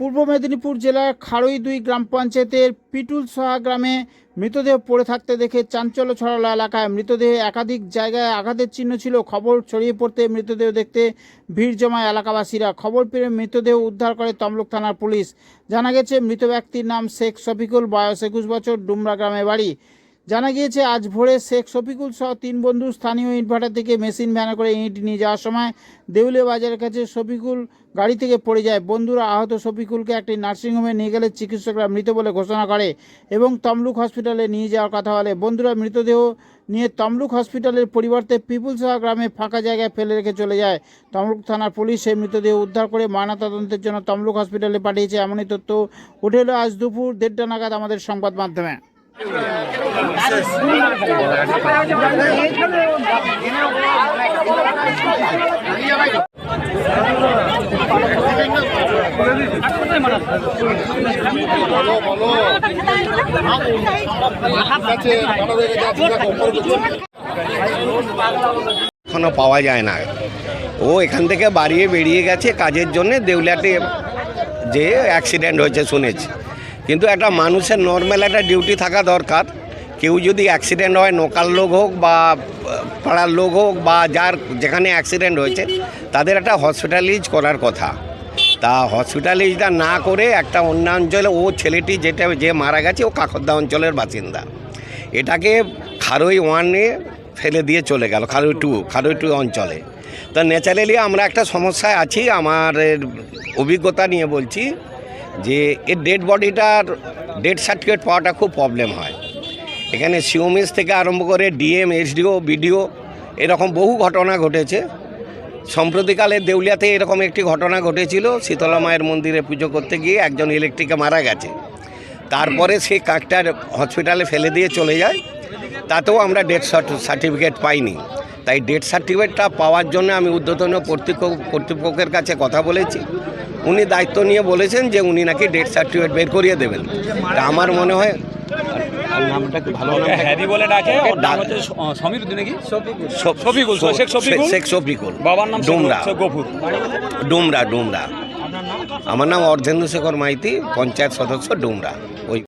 পূর্ব মেদিনীপুর জেলার খাড়ই 2 গ্রাম পঞ্চায়েতের পিটুলসহা গ্রামে মৃতদেহ পড়ে থাকতে দেখে চাঞ্চল্য ছড়ালো এলাকায়। মৃতদেহে একাধিক জায়গায় আঘাতের চিহ্ন ছিল। খবর ছড়িয়ে পড়তে মৃতদেহ দেখতে ভিড় জমায় এলাকাবাসীরা। খবর পেয়ে মৃতদেহ উদ্ধার করে তমলুক থানার পুলিশ। জানা গেছে মৃত ব্যক্তির নাম শেখ শফিকুল, বয়স 21 বছর, ডুমরা গ্রামে বাড়ি। জানা গিয়েছে আজ ভোরে শেখ শফিকুল সহ 3 বন্ধু স্থানীয় ইটভাটার থেকে মেশিন ভ্যানে করে ইট নিয়ে যাওয়ার সময় দেউলিয়া বাজারের কাছে শফিকুল গাড়ি থেকে পড়ে যায়। বন্ধুরা আহত শফিকুলকে একটি নার্সিংহোমে নিয়ে গেলে চিকিৎসকরা মৃত বলে ঘোষণা করে এবং তমলুক হসপিটালে নিয়ে যাওয়ার কথা বলে। বন্ধুরা মৃতদেহ নিয়ে তমলুক হসপিটালের পরিবর্তে পিপুলসহা গ্রামে ফাঁকা জায়গায় ফেলে রেখে চলে যায়। তমলুক থানার পুলিশ সেই মৃতদেহ উদ্ধার করে ময়নাতদন্তের জন্য তমলুক হসপিটালে পাঠিয়েছে। এমনই তথ্য উঠে এলো আজ দুপুর 1:30 নাগাদ আমাদের সংবাদ মাধ্যমে। এখনো পাওয়া যায় না। ও এখান থেকে বেরিয়ে গেছে কাজের জন্য, দেউলিয়াতে যে অ্যাক্সিডেন্ট হয়েছে শুনেছি। কিন্তু একটা মানুষের নর্মাল একটা ডিউটি থাকা দরকার। কেউ যদি অ্যাক্সিডেন্ট হয়, লোকাল লোক হোক বা পাড়ার লোক হোক বা যার যেখানে অ্যাক্সিডেন্ট হয়েছে, তাদের একটা হসপিটালাইজ করার কথা। তা হসপিটালাইজটা না করে একটা অন্য অঞ্চলে, ও ছেলেটি যে মারা গেছে ও কাকদ্দা অঞ্চলের বাসিন্দা, এটাকে খাড়ই 1-এ ফেলে দিয়ে চলে গেল, খাড়ই 2 অঞ্চলে। তা ন্যাচারালি আমরা একটা সমস্যায় আছি। আমার অভিজ্ঞতা নিয়ে বলছি যে এর ডেড বডিটার ডেথ সার্টিফিকেট পাওয়াটা খুব প্রবলেম হয়। এখানে সিওমিস থেকে আরম্ভ করে ডিএম, এসডিও, বিডিও এরকম বহু ঘটনা ঘটেছে। সম্প্রতিকালে দেউলিয়াতে এরকম একটি ঘটনা ঘটেছিল। শীতলা মায়ের মন্দিরে পুজো করতে গিয়ে একজন ইলেকট্রিকে মারা গেছে। তারপরে সে কাকটার হসপিটালে ফেলে দিয়ে চলে যায়। তাতেও আমরা ডেথ সার্টিফিকেট পাইনি। তাই ডেথ সার্টিফিকেটটা পাওয়ার জন্য আমি ঊর্ধ্বতন কর্তৃপক্ষের কাছে কথা বলেছি। উনি দায়িত্ব নিয়ে বলেছেন যে উনি নাকি ডেথ সার্টিফিকেট বের করিয়ে দেবেন। তা আমার মনে হয় নামটা ভালো হ্যারি বলে ডাকে, ওর নাম হচ্ছে সমীর নাকি শফিকুল, শেখ শফিকুল, বাবার নাম গফুর, ডুমরা। আমার নাম অর্ধেন্দু শেখর মাইতি, পঞ্চায়েত সদস্য ডুমরা।